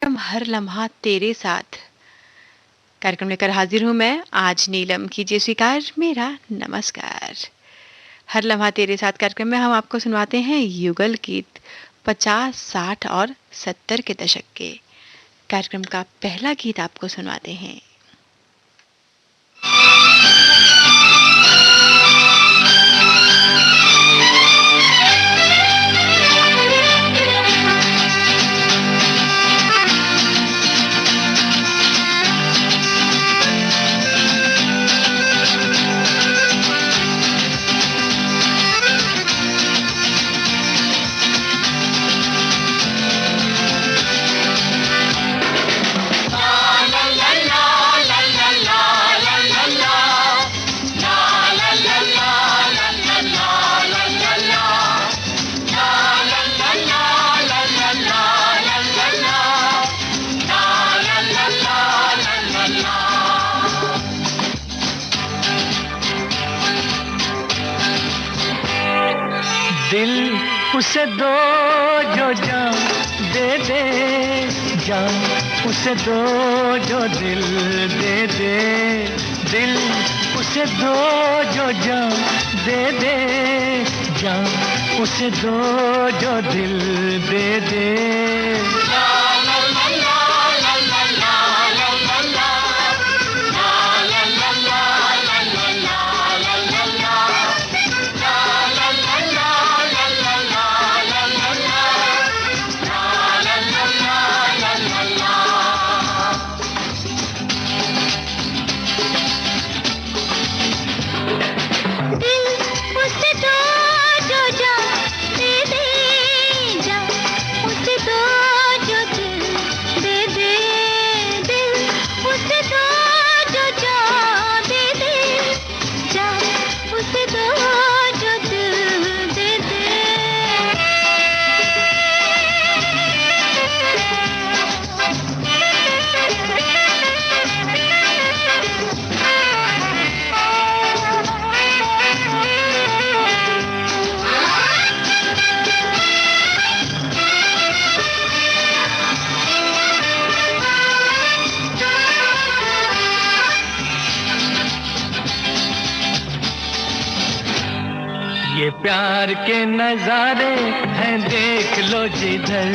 हर लम्हा तेरे साथ कार्यक्रम लेकर हाजिर हूँ मैं आज नीलम। कीजिए स्वीकार मेरा नमस्कार। हर लम्हा तेरे साथ कार्यक्रम में हम आपको सुनवाते हैं युगल गीत 50, 60 और 70 के दशक के। कार्यक्रम का पहला गीत आपको सुनवाते हैं। उसे दो जो जान दे दे, जान उसे दो जो दिल दे दे, दिल उसे दो जो जान दे दे, जान उसे दो जो दिल दे दे। प्यार के नजारे हैं देख लो जिधर,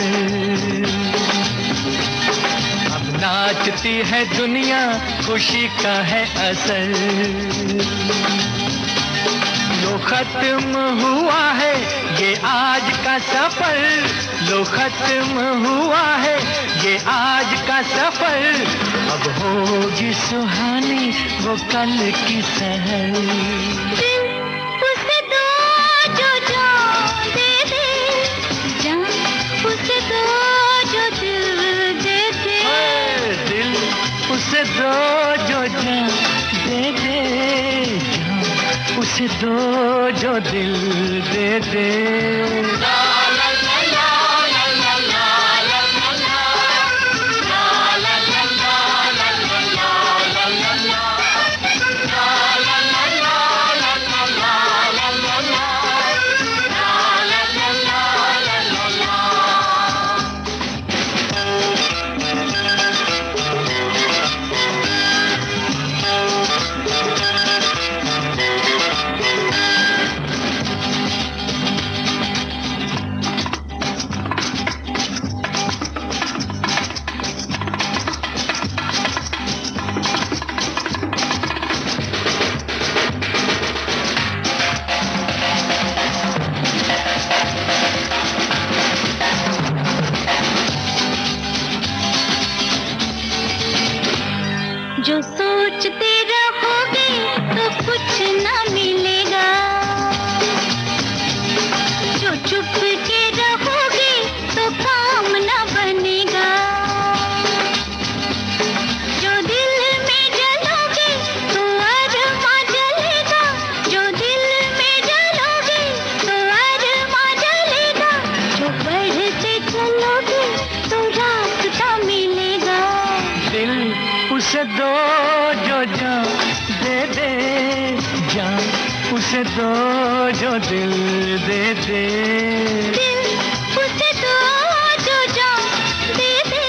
अब नाचती है दुनिया खुशी का है असर। लो खत्म हुआ है ये आज का सफर, लो खत्म हुआ है ये आज का सफर, अब होगी सुहानी वो कल की सहर। उसे दो जो जान दे दे, जान उसे दो जो दिल दे दे। जो सोचते रहोगे तो कुछ ना मिलेगा, जो चुप के रहोगे तो काम ना बनेगा, जो दिल में जलोगे तो अरमा जलेगा, जो दिल में जलोगे तो अरमा जलेगा, जो बढ़ते चलोगे तो रास्ता मिलेगा। दिल उसे दो जो जान दे दे, जान उसे दो जो दिल दे दे। दिल उसे दो जो जान दे दे,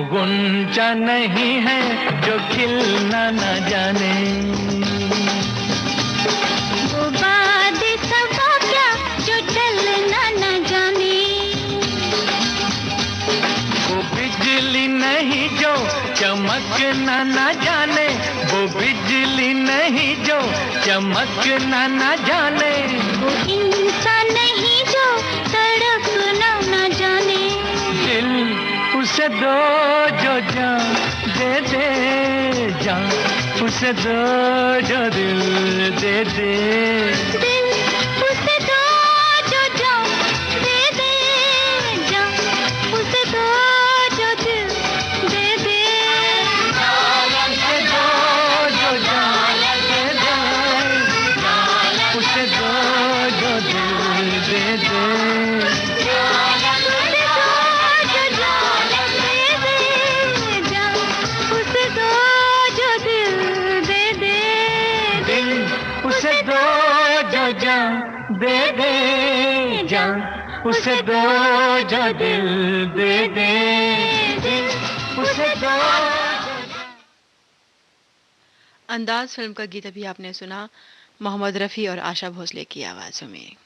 गुंजा नहीं है जो खिलना न जाने। वो बात सबा क्या जो टलना न जाने। वो बिजली नहीं जो चमकना न जाने। वो बिजली नहीं जो चमकना न जाने। वो इंसान नहीं जो तड़पना न जाने। दिल उसे दो जो जान दे दे, जान उसे दो जो दिल दे दे। दिल उसे दो जो जान दे दे, जान उसे दो जो दिल दे दे। उसे दो जो जान दे दे, उसे दो जो दिल दे दे। उसे दो जो जान दे दे, जान उसे दो जो दिल दे दे। उसे दो। अंदाज फिल्म का गीत अभी आपने सुना मोहम्मद रफ़ी और आशा भोसले की आवाज़ों में।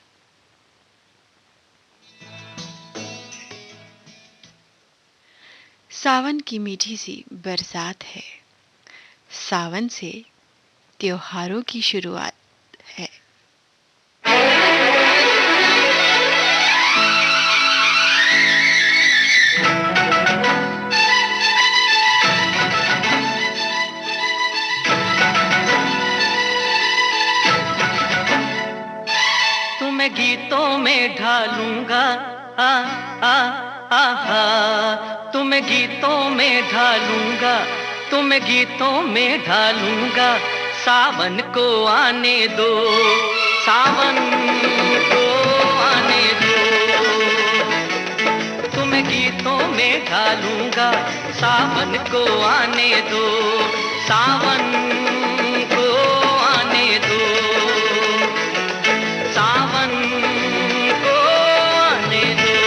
सावन की मीठी सी बरसात है, सावन से त्योहारों की शुरुआत है। तुम्हें गीतों में ढालूंगा, आ आ आहा, तुम्हें गीतों में ढालूंगा, तुम्हें गीतों में ढालूंगा। सावन को आने दो, सावन को आने दो। तुम्हें गीतों में ढालूंगा, सावन को आने दो, सावन को आने दो, सावन को आने दो।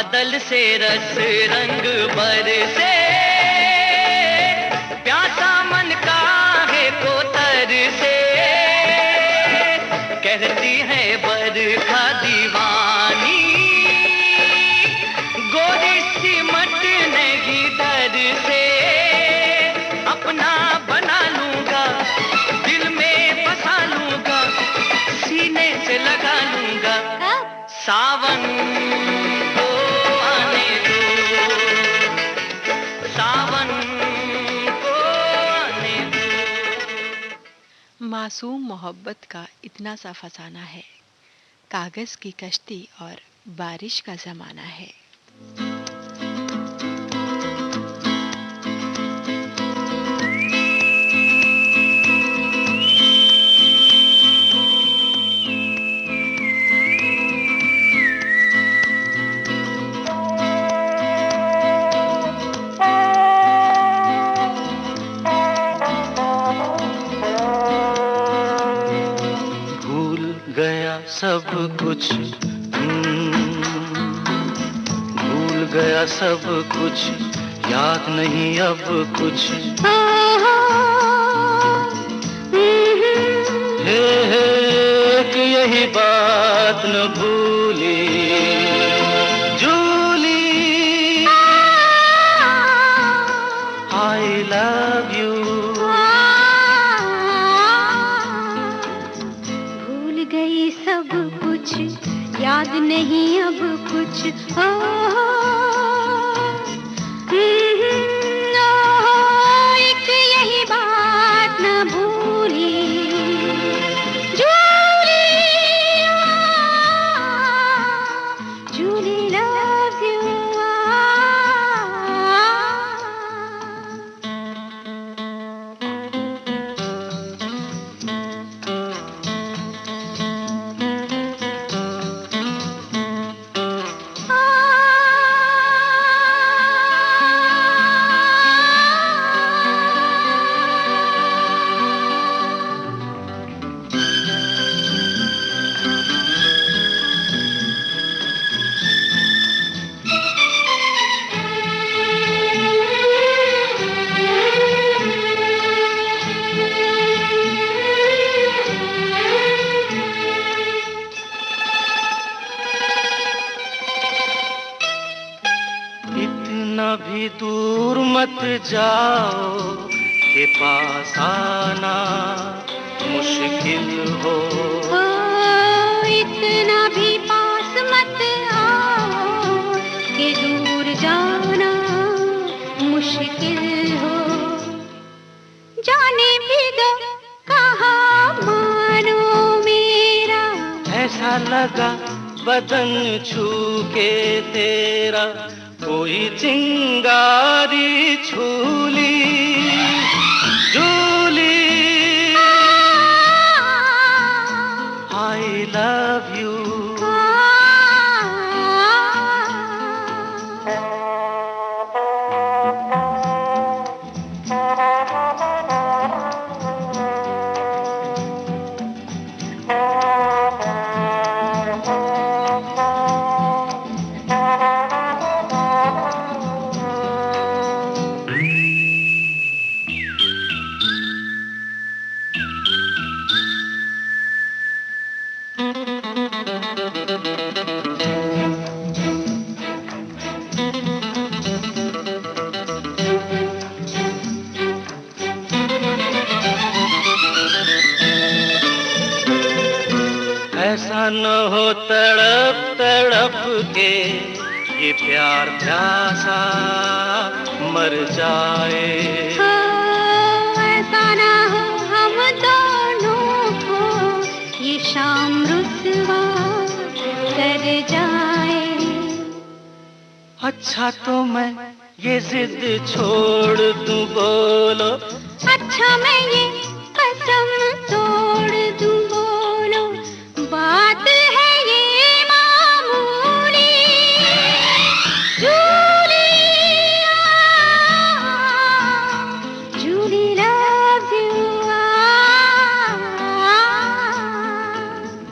बादल से रस रंग बरसे, प्यासा मन काहे को तरसे, कहती है बरखा दीवानी, गोरी सिमट नहीं डर से, अपना बना लूंगा, दिल में बसा लूंगा, सीने से लगा लूंगा, सावन को आने दो, सावन को आने दो। मासूम मोहब्बत का इतना सा फसाना है, कागज की कश्ती और बारिश का जमाना है। सब कुछ भूल गया सब कुछ, याद नहीं अब कुछ, हे कि यही बात न भूली जूली, I love you। याद नहीं अब कुछ, एक यही बात न भूली जूली, जूली loves you। भी दूर मत जाओ के पास आना मुश्किल हो, इतना भी पास मत आओ के दूर जाना मुश्किल हो, जाने भी दो कहाँ मानो मेरा, ऐसा लगा बदन छू के तेरा, कोई चिंगारी छूली जूली, I love you। ऐसा न हो तड़प तड़प के ये प्यार प्यासा मर जाए, ऐसा ना हो हम दोनों को ये शाम रुसवा कर जाए, अच्छा तो मैं ये जिद छोड़ दूं बोलो, अच्छा मैं ये कसम तोड़ दूं बोलो, बात है ये मामूली जूली, जूली loves you।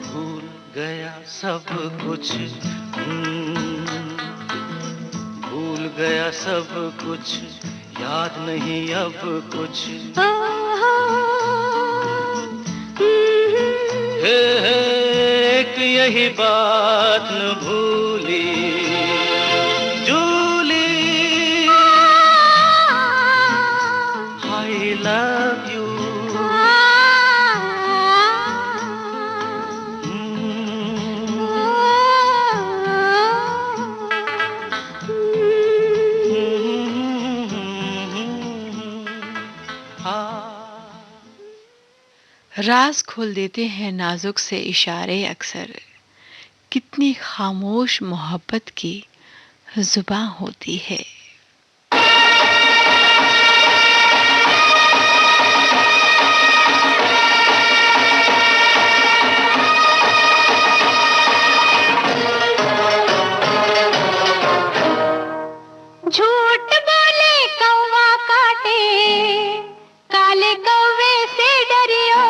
भूल गया सब कुछ गया सब कुछ, याद नहीं अब कुछ। हे एक यही बात न भूली जूली, I love you। राज खोल देते हैं नाजुक से इशारे अक्सर, कितनी खामोश मोहब्बत की जुबां होती है। झूठ बोले कौवा काटे, काले कौवे से डरियो,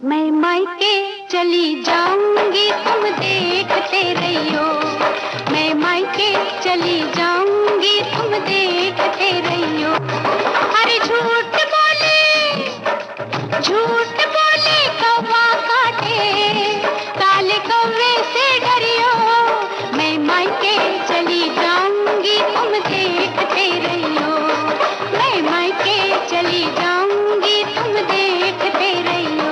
मैं मायके चली जाऊंगी तुम देखते रहियो, मैं मायके चली जाऊंगी तुम देखते रहियो। अरे झूठ बोले कौवा काटे, काले कौवे से डरियो, मैं मायके चली जाऊंगी तुम देखते रहियो, मैं मायके चली जाऊंगी तुम देखते रहियो।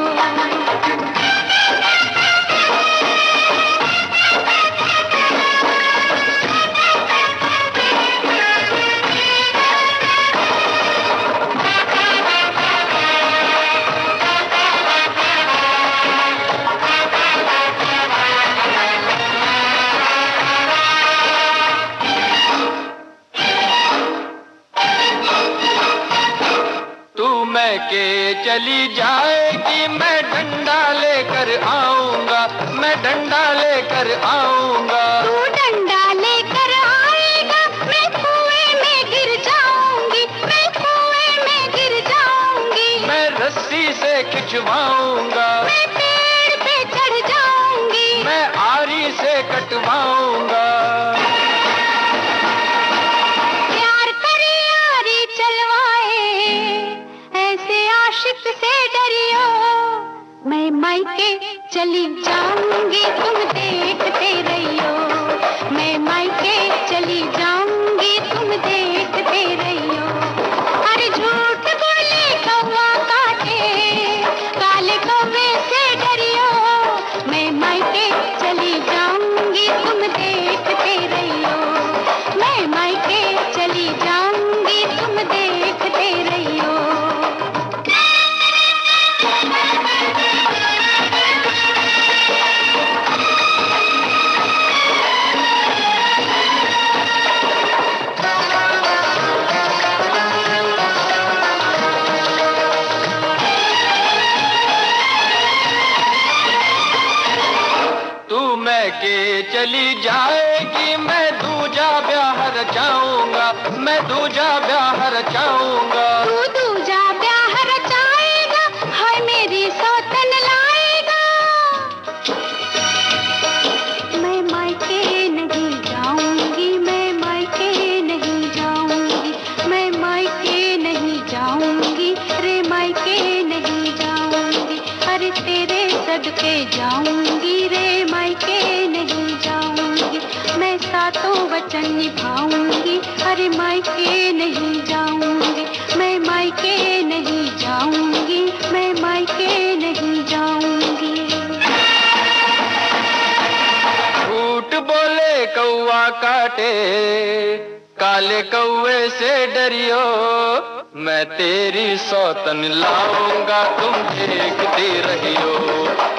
के चली जाएगी, मैं डंडा लेकर आऊंगा, मैं डंडा लेकर आऊंगा। तू डंडा लेकर आएगा, मैं कुएं में गिर जाऊंगी, मैं कुएं में गिर जाऊंगी। मैं रस्सी से खिंचवाऊंगा, मैं पेड़ पे चढ़ जाऊंगी, मैं आरी से कटवाऊंगा। आशिक से डरियो, मैं मायके चली जाऊंगी तुम देखते रहियो, मैं मायके चली जाऊंगी तुम देखते रहियो। अरे झूठ बोले कौवा काटे, काले कौवे से डरियो, मैं मायके चली जाऊंगी तुम देखते रहियो, मैं मायके चली जाऊंगी तुम देखते रहियो। के चली जाएगी, मैं दूजा ब्याह रचाऊंगा, मैं दूजा ब्याह रचाऊंगा। तू दूजा ब्याह रचाएगा, हाय मेरी सौतन लाएगा। मैं मायके नहीं जाऊंगी, मैं मायके नहीं जाऊंगी, मैं मायके नहीं जाऊंगी, रे मायके नहीं जाऊंगी। अरे तेरे सदके जाऊंगी, रे मायके नहीं जाऊंगी, मैं सातों वचन निभाऊंगी। अरे मायके नहीं जाऊंगी, मैं मायके नहीं जाऊंगी, मैं मायके नहीं जाऊंगी। झूठ बोले कौवा काटे, काले कौवे से डरियो, मैं तेरी सौतन लाऊंगा तुम देखते रहियो,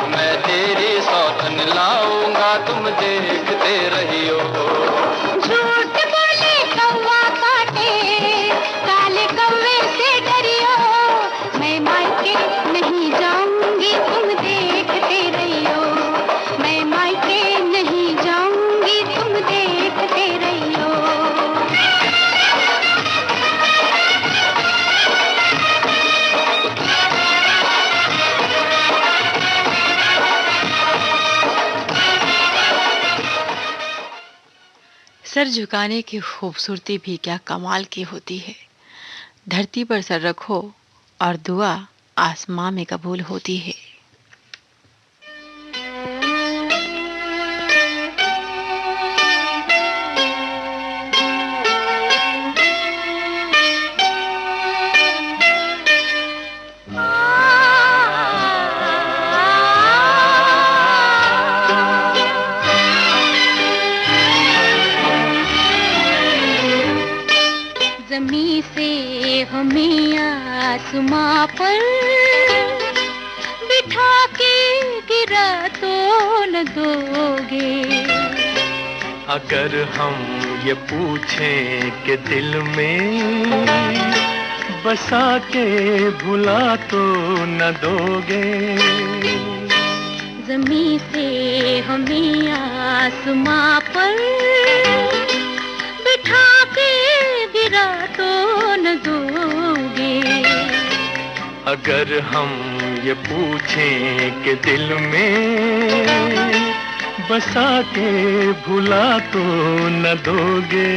मैं तेरी सौतन लाऊंगा तुम देखते रहियो। झूठ बोले कौवा काटे, काले कौवे से डरियो, मैं मायके नहीं जाऊंगी तुम देखते रहियो, मैं मायके नहीं जाऊंगी तुम देखते रहियो। सर झुकाने की खूबसूरती भी क्या कमाल की होती है। धरती पर सर रखो और दुआ आसमां में कबूल होती है। ज़मीं से हमें आसमां पर बिठा के गिरा तो न दोगे। अगर हम ये पूछें कि दिल में बसा के भुला तो न दोगे। ज़मीं से हमें आसमां पर बिठा के गिरा तो न दोगे। अगर हम ये पूछें कि दिल में बसा के भुला तो न दोगे।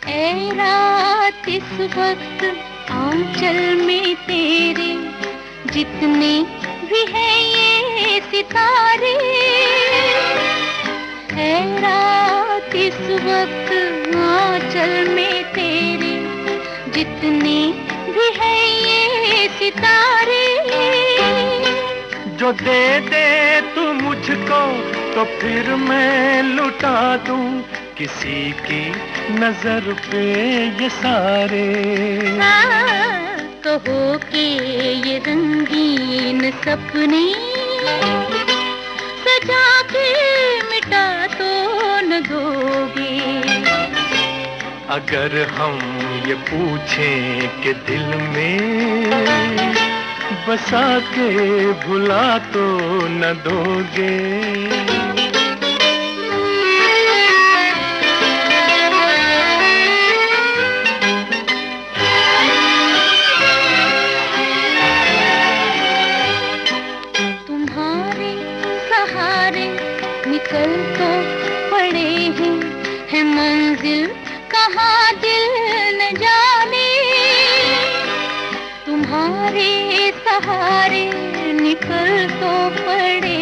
ऐ रात इस वक्त आंचल में तेरे जितने भी हैं ये सितारे। ऐ रात इस वक्त आंचल में तेरे जितने भी हैं ये सितारे। जो दे दे तू मुझको तो फिर मैं लुटा दूं किसी की नजर पे ये सारे। कहो कि ये रंगीन सपने सजा के मिटा तो न दोगे। अगर हम ये पूछें कि दिल में बसा के भुला तो न दोगे। निकल तो पड़े हैं मंजिल कहाँ दिल न जाने। तुम्हारे सहारे निकल तो पड़े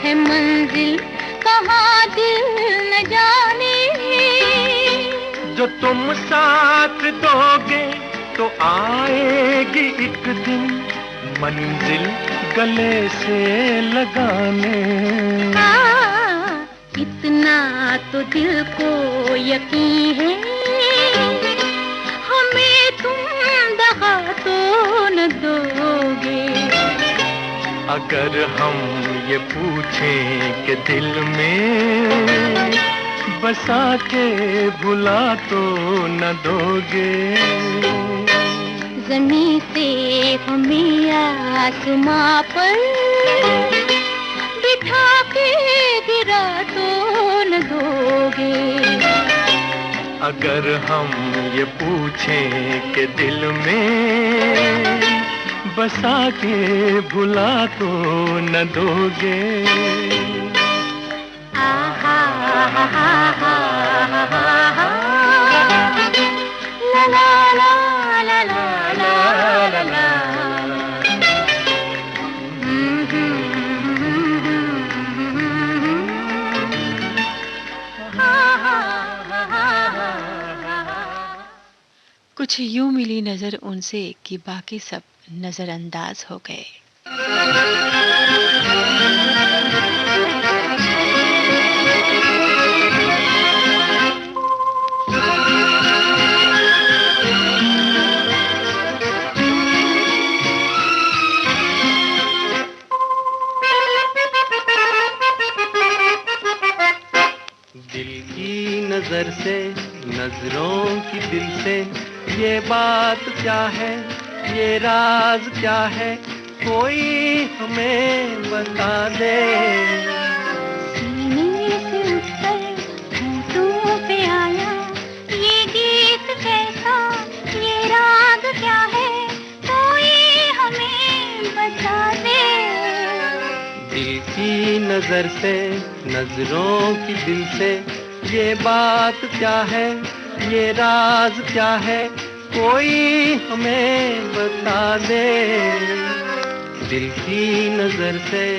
हैं मंजिल कहाँ दिल न जाने। जो तुम साथ दोगे तो आएगी एक दिन मंजिल गले से लगाने। इतना तो दिल को यकीन है हमें तुम दगा तो न दोगे। अगर हम ये पूछें कि दिल में बसा के भुला तो न दोगे। ज़मीं से हमें आसमां पर बिठा के गिरा तो न दोगे। अगर हम ये पूछें कि दिल में बसा के भुला तो न दोगे। आहा हा हा हा हा ला ला ला ला ला ला। कुछ यूं मिली नजर उनसे कि बाकी सब नजरअंदाज हो गए। दिल की नजर से नजरों की दिल से ये बात क्या है, ये राज क्या है, कोई हमें बता दे। सीने से उठकर होठों पे आया ये गीत है नजर से, नजरों की दिल से, ये बात क्या है, ये राज क्या है, कोई हमें बता दे दिल की नजर से।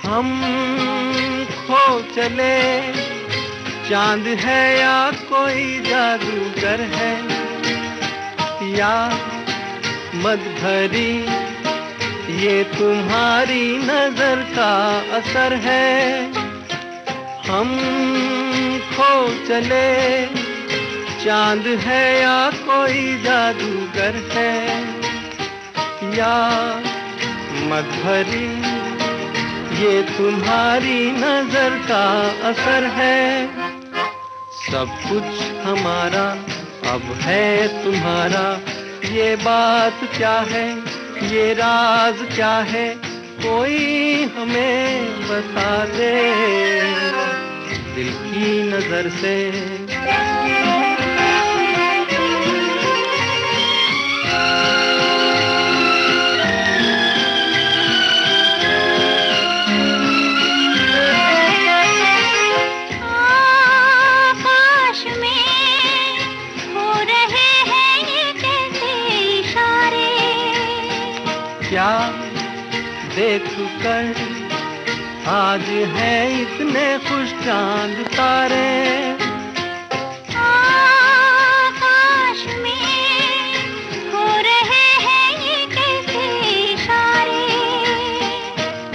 हम खो चले, चांद है या कोई जादूगर है, या मद भरी ये तुम्हारी नजर का असर है। हम खो चले, चांद है या कोई जादूगर है, या मद भरी ये तुम्हारी नजर का असर है। सब कुछ हमारा अब है तुम्हारा, ये बात क्या है, ये राज क्या है, कोई हमें बता दे दिल की नजर से। क्या देख कर आज है इतने खुश चांद तारे, आकाश में हो रहे हैं ये कैसे इशारे।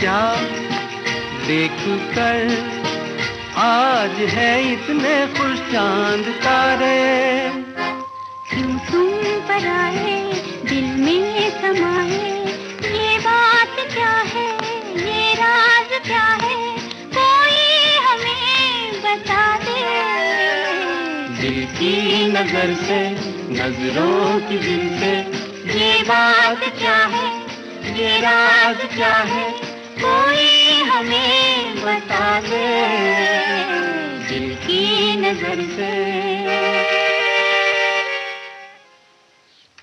क्या देख कर आज है इतने खुश चांद तारे, क्यों तुम पर आए दिल में समाए, ये बात क्या है, ये राज क्या है, कोई हमें बता दे दिल की नजर से, नजरों की दिल से, ये बात क्या है, ये राज क्या है, कोई हमें बता दे दिल की नजर से।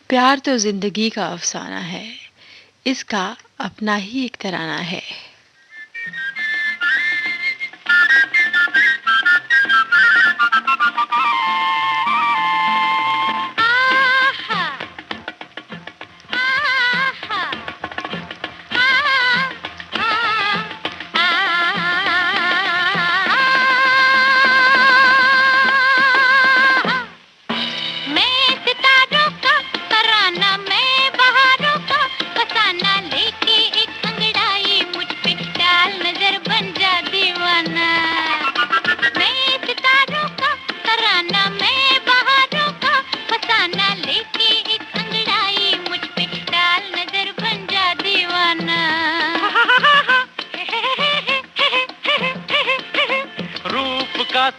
प्यार तो जिंदगी का अफसाना है, इसका अपना ही एक तराना है।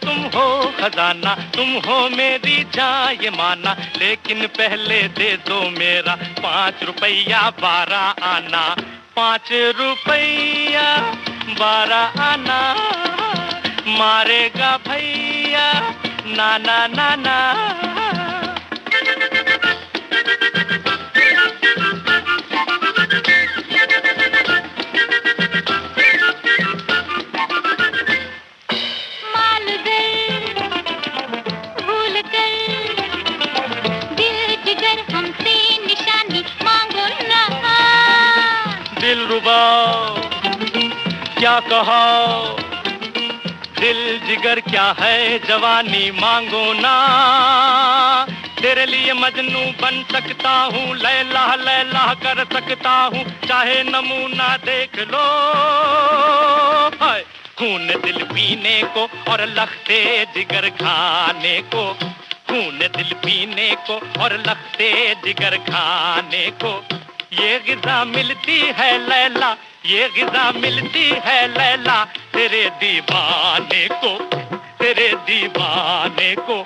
तुम हो खजाना, तुम हो मेरी जान ये माना, लेकिन पहले दे दो मेरा 5 रुपया 12 आना, 5 रुपया 12 आना, मारेगा भैया नाना नाना। दिलरुबा क्या कहा, दिल जिगर क्या है जवानी मांगो ना, तेरे लिए मजनू बन सकता हूँ, लैला लैला कर सकता हूँ, चाहे नमूना देख लो। हाय खून दिल पीने को और लखते जिगर खाने को, खून दिल पीने को और लखते जिगर खाने को, ये ग़िज़ा मिलती है लैला, ये ग़िज़ा मिलती है लैला, तेरे दीवाने को, तेरे दीवाने को।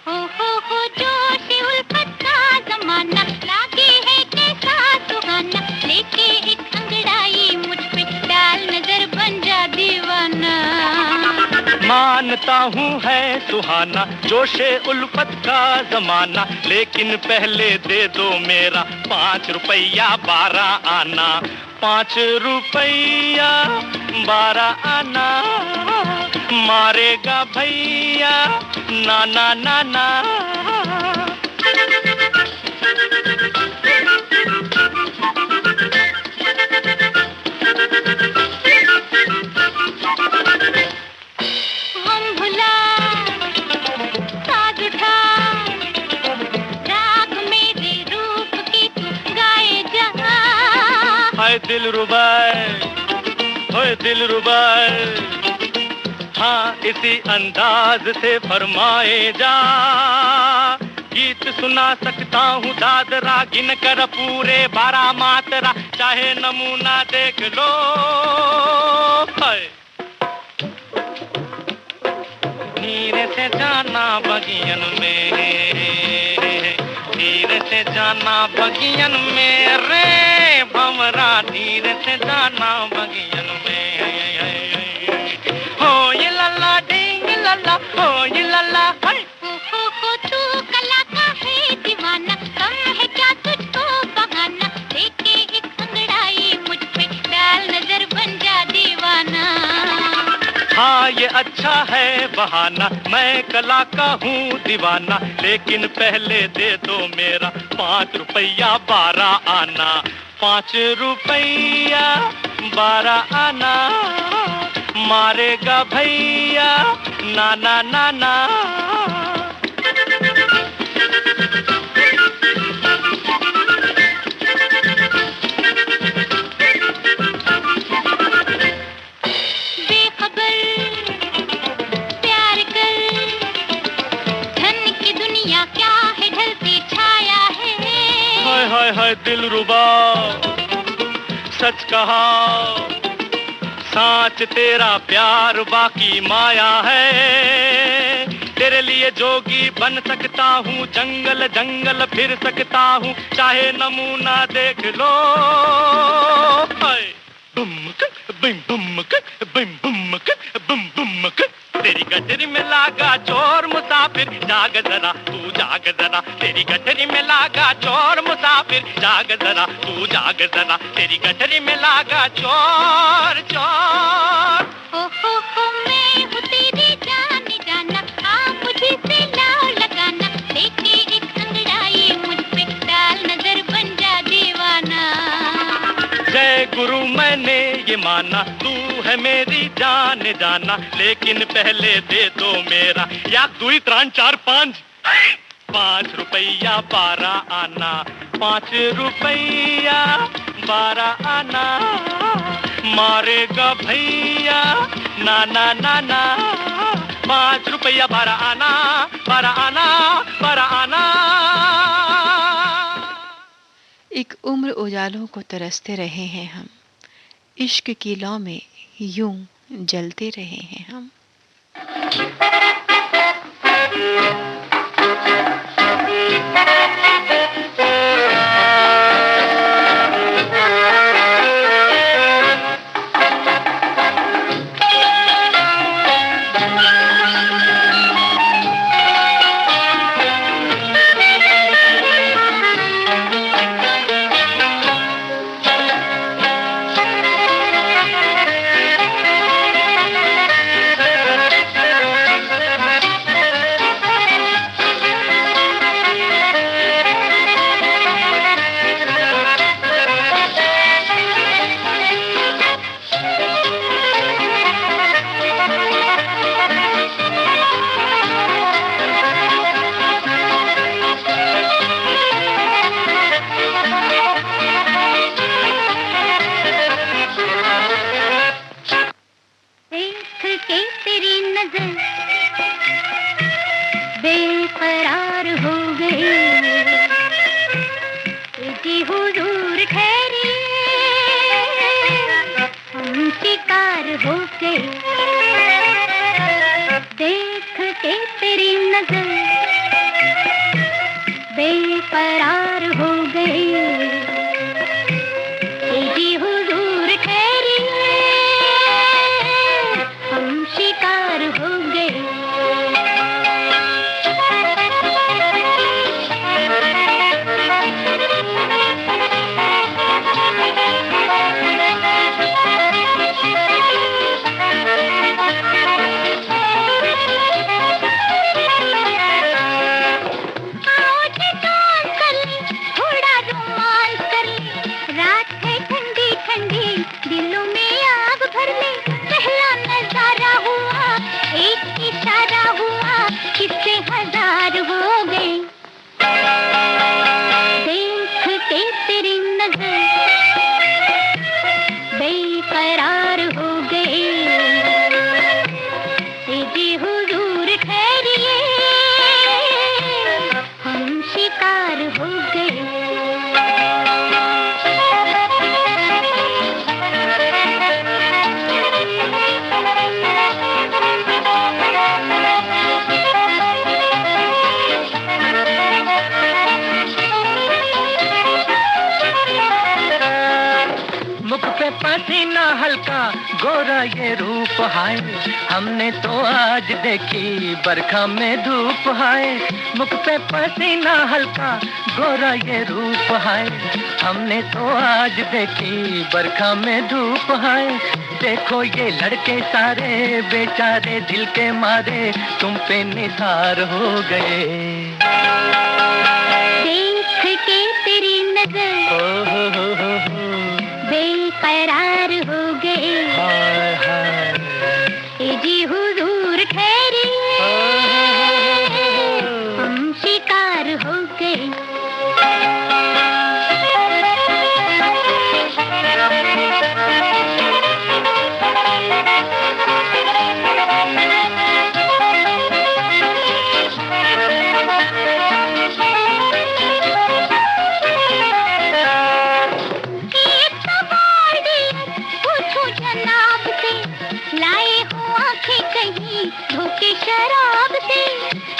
हो जोश उल्फत का ज़माना, लागे है कैसा सुहाना, लेके एक अंगड़ाई मुझ पे डाल नजर बन जा दीवाना। मानता हूँ है सुहाना जोशे उल्फत का ज़माना, लेकिन पहले दे दो मेरा 5 रुपया 12 आना, 5 रुपया 12 आना, मारेगा भैया ना ना ना ना। हम भुला साज उठा, राग मेरे रूप की तू गाए जा। हाय दिलरुबा, हाय दिलरुबा, हाँ इसी अंदाज से फरमाए जा, गीत सुना सकता हूँ दादरा गिन कर पूरे 12 मात्रा, चाहे नमूना देख लो। हाय धीरे से जाना बगियन में, धीरे से जाना बगियन में रे भंवरा, धीरे से जाना बगियन में, हो ये लल्ला डिंग लल्ला, हो ये लल्ला। हो तू कला का है दीवाना, कम है क्या तुझको बहाना, लेके एक अंगड़ाई मुझ पे डाल नजर बन जा दीवाना। हाँ ये अच्छा है बहाना, मैं कला का हूँ दीवाना, लेकिन पहले दे दो मेरा 5 रुपया 12 आना, 5 रुपया 12 आना, मारेगा भैया ना ना ना ना। हाय हाय दिलरुबा सच कहा, साच तेरा प्यार बाकी माया है, तेरे लिए जोगी बन सकता हूँ, जंगल जंगल फिर सकता हूँ, चाहे नमूना देख लो। हाय बुमक बिम बुमक बिम बुमक बुम बुमक, तेरी गठरी में लागा चोर मुसाफिर, जाग जरा तू जाग जरा, तेरी गठरी में लागा चोर मुसाफिर, जाग जरा तू जाग जरा, तेरी गठरी में लागा चोर चोर। हो मैं हूँ तेरी जान जाना, आ मुझे से लाओ लगाना, लेके एक अंगड़ाई मुझ पे डाल नजर बन जा दीवाना। जय गुरु मैंने ये माना, तू है मेरी जान जाना, लेकिन पहले दे दो मेरा 1 2 3 4 5 5 रुपया 12 आना, 5 रुपया 12 आना, मारेगा भैया ना ना ना ना, 5 रुपया 12 आना, 12 आना, 12 आना। एक उम्र उजालों को तरसते रहे हैं हम, इश्क की लौ में यूं जलते रहे हैं हम। नजर बेकरार हो गए। जी हुजूर ठहरिए, हम शिकार हो गए। देख के तेरी नजर बेकरार हो गए। जी हुजूर ठहरिए, हम शिकार हो गए। हजार हो गए। देख के तेरी नजर बेकरार हो गए। जी हुजूर ठहरिए, हम शिकार हो गए। पसीना हल्का गोरा ये रूप हाय, हमने तो आज देखी बरखा में धूप हाय। मुख पे पसीना हल्का गोरा ये रूप हाय, हमने तो आज देखी बरखा में धूप हाय। देखो ये लड़के सारे बेचारे दिल के मारे तुम पे निसार हो गए। देख के तेरी नजर बेकरार हो गए। हाय हाय जी हुजूर ठहरिए, हम शिकार हो गए। धोखे शराब से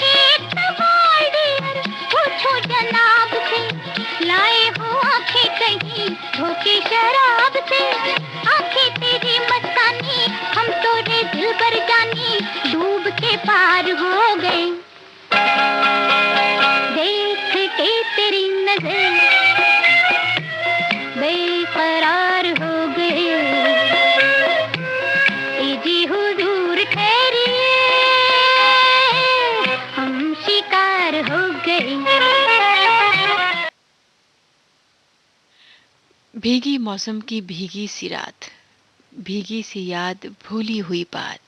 एक सवाल डियर, पूछो जनाब से। लाए हो आंखें कहीं धोखे शराब से। आंखें तेरी मस्तानी, हम तो रे दिल भर जानी डूब के पार हो गए। देख के तेरी नजर बेकरार हो गए। जी हुजूर ठहरिए, हम शिकार हो गए। भीगी मौसम की भीगी सी रात, भीगी सी याद, भूली हुई बात।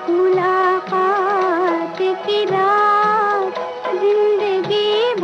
मुलाकात की रात जिंदगी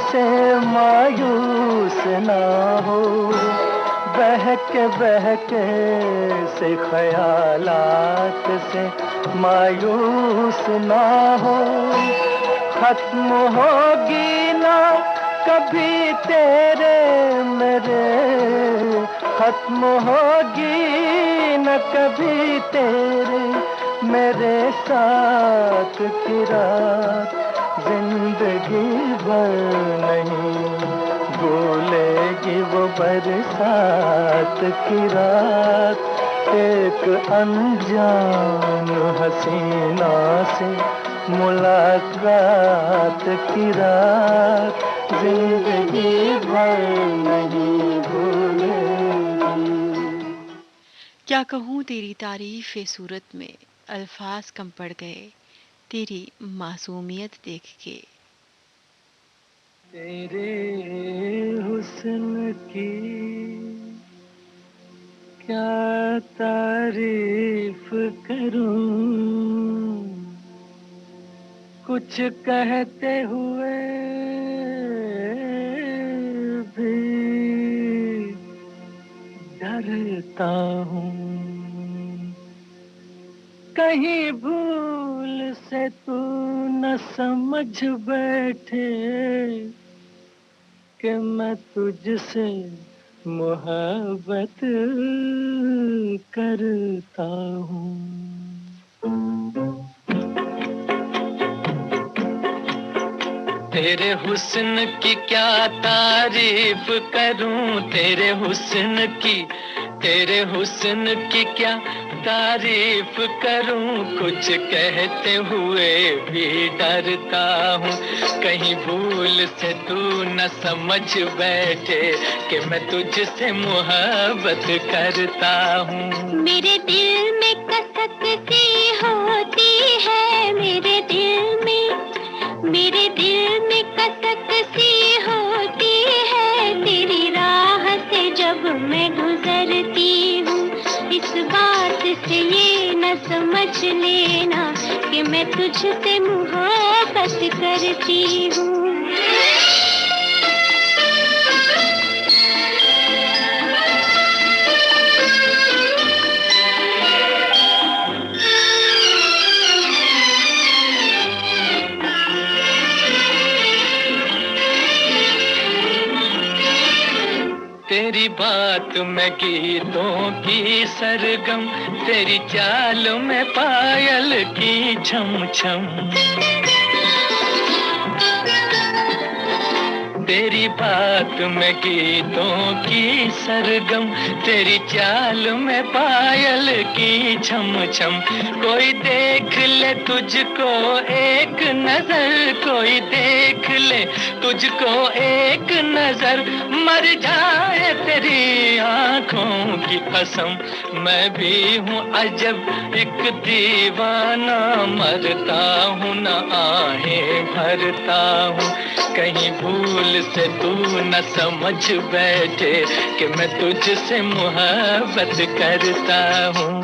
से मायूस ना हो, बहके बहके से ख्यालात से मायूस ना हो। खत्म होगी ना कभी तेरे मेरे, खत्म होगी न कभी तेरे मेरे साथ की रात, जिंदगी भर नहीं भूलेगी वो बरसात की रात। एक अनजान हसीना से मुलाकात की रात, जिंदगी भर नहीं भूलेगी। क्या कहूँ तेरी तारीफ़ सूरत में, अल्फाज कम पड़ गए तेरी मासूमियत देख के। तेरे हुस्न की क्या तारीफ करूं, कुछ कहते हुए भी डरता हूँ। कहीं भूल से तू न समझ बैठे कि मैं तुझसे मोहब्बत करता हूँ। तेरे हुस्न की क्या तारीफ करूं, तेरे हुस्न की क्या तारीफ करूं, कुछ कहते हुए भी डरता हूँ। कहीं भूल से तू न समझ बैठे कि मैं तुझसे मोहब्बत करता हूँ। मेरे दिल में कसक सी होती है, मेरे दिल में कसक सी होती है, तेरी राह से जब मैं गुजरती हूँ। इस बात से ये न समझ लेना कि मैं तुझसे मोहब्बत करती हूँ। तेरी बात में गीतों की सरगम, तेरी चाल में पायल की छम छम। तेरी बात में गीतों की सरगम, तेरी चाल में पायल की छम छम। कोई देख ले तुझको एक नजर, कोई देख ले तुझको एक नजर, मर जाए तेरी आंखों की कसम। मैं भी हूँ अजब एक दीवाना, मरता हूँ न आहें भरता हूँ। कहीं भूल से तू न समझ बैठे कि मैं तुझसे मोहब्बत करता हूँ।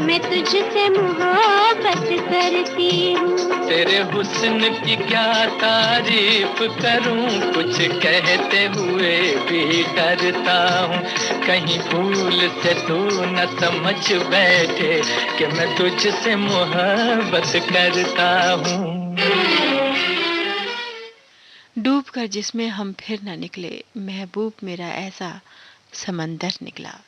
मैं तुझसे मोहब्बत करती हूँ। तेरे हुस्न की क्या तारीफ करूं, कुछ कहते हुए भी डरता हूँ। कहीं भूल से तू न समझ बैठे कि मैं तुझसे मोहब्बत करता हूँ। डूब कर जिसमें हम फिर न निकले, महबूब मेरा ऐसा समंदर निकला।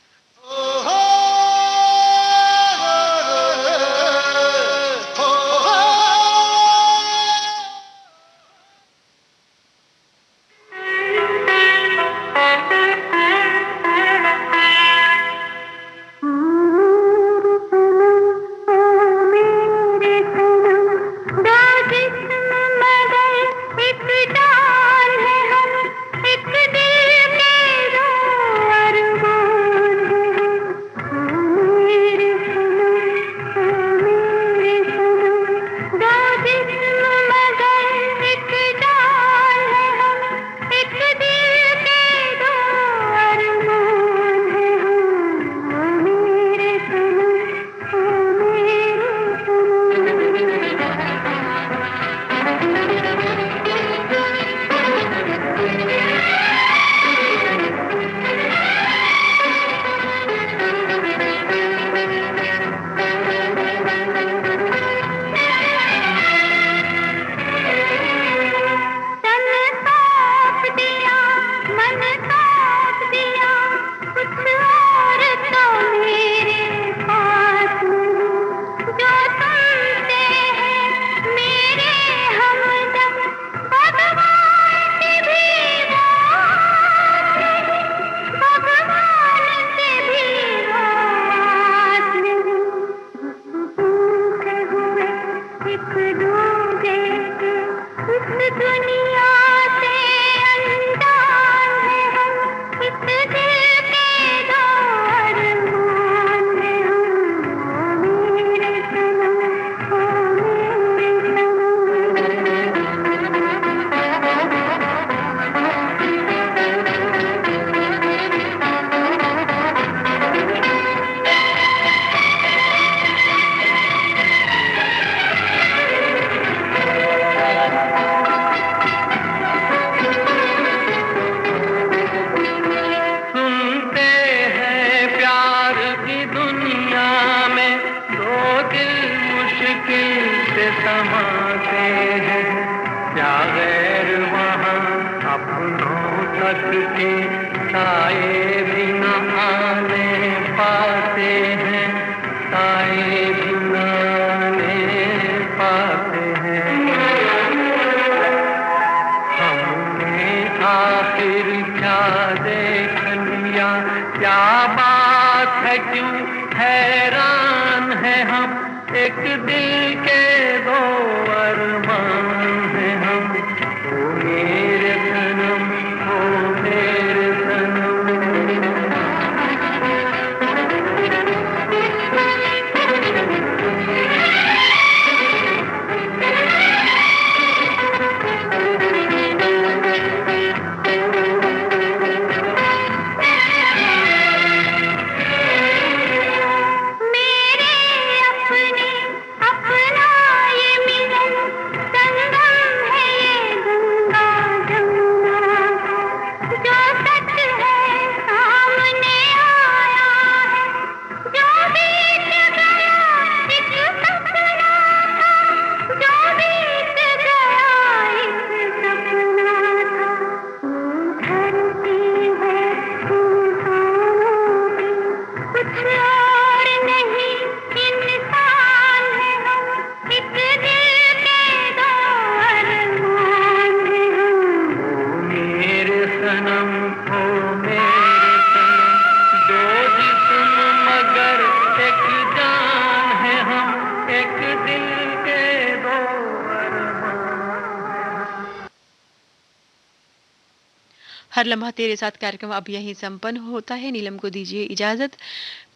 हर लम्हा तेरे साथ कार्यक्रम अब यहीं संपन्न होता है। नीलम को दीजिए इजाजत,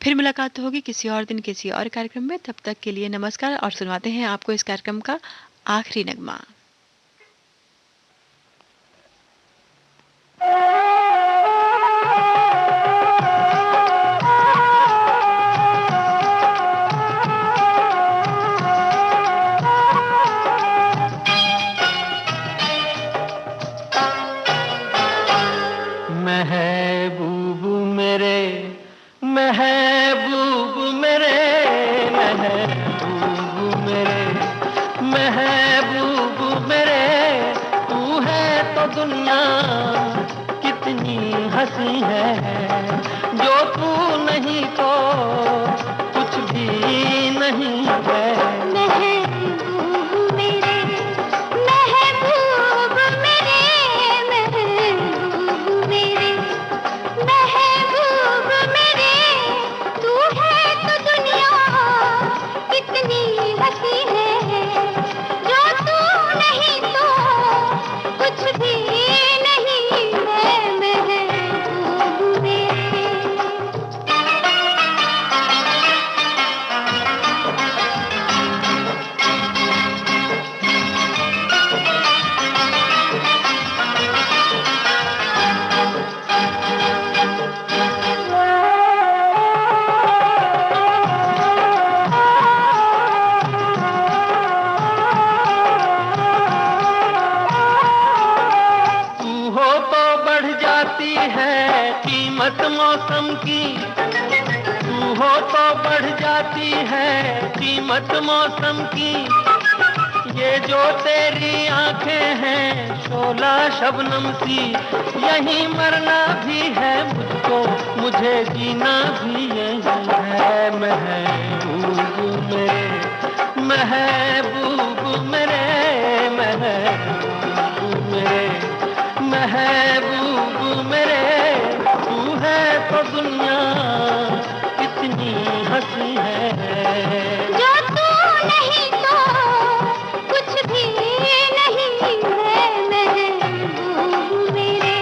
फिर मुलाकात होगी किसी और दिन किसी और कार्यक्रम में। तब तक के लिए नमस्कार और सुनवाते हैं आपको इस कार्यक्रम का आखिरी नगमा। दुनिया कितनी हंसी है, जो तू नहीं तो कुछ भी नहीं है। महबूब मेरे, महबूब मेरे, महबूब मेरे, महबूब मेरे, तू है तो दुनिया कितनी हंसी है, जो तू नहीं तो कुछ भी नहीं है। महबूब मेरे। तू हो तो बढ़ जाती है कीमत मौसम की, तू हो तो बढ़ जाती है कीमत मौसम की। ये जो तेरी आंखें हैं शोला शबनम सी, यही मरना भी है मुझको, मुझे जीना भी यही है। महबूब मेरे, महबूब मेरे, महबूब मेरे, महबूब मेरे, तू है तो दुनिया कितनी हंसी है। जो तू नहीं तो कुछ भी नहीं है। महबूब मेरे।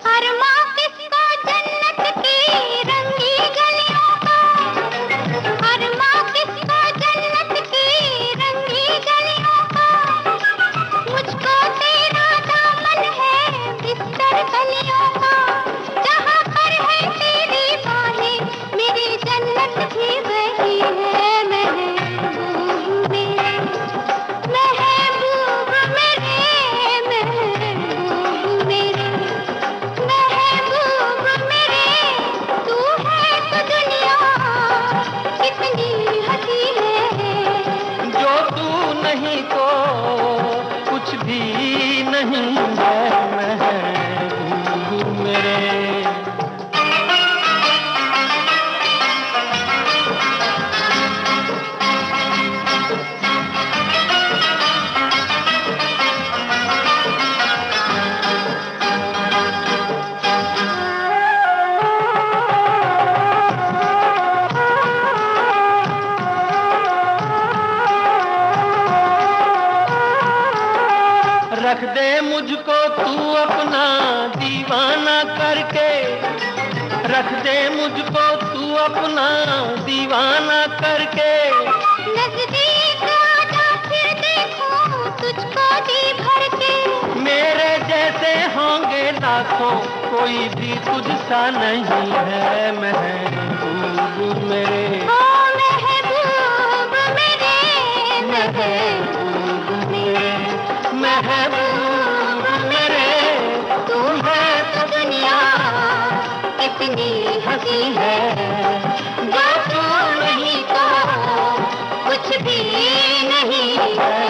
अरमा किसको जन्नत की रंगी गलियों का, अरमा किसको जन्नत की रंगी गलियों का, मुझको तेरा दामन है बिस्तर कलियों का, जहाँ पर है तेरी बाहें मेरी जन्नत भी वही है। महबूब मेरे, महबूब मेरे, महबूब मेरे, महबूब मेरे, तू है तो दुनिया कितनी हंसी है, जो तू नहीं तो कुछ भी नहीं है। महबूब मेरे। रख दे मुझको तू अपना दीवाना करके, रख दे मुझको तू अपना दीवाना करके। नजदीक आजा फिर देखूं तुझको जी भर के, मेरे जैसे होंगे लाखों कोई भी तुझसा नहीं है। महबूब मेरे, ओ महबूब मेरे, महबूब मेरे, महबूब मेरे, तू है तो दुनिया कितनी हंसी है, जो तू नहीं तो कुछ भी नहीं है।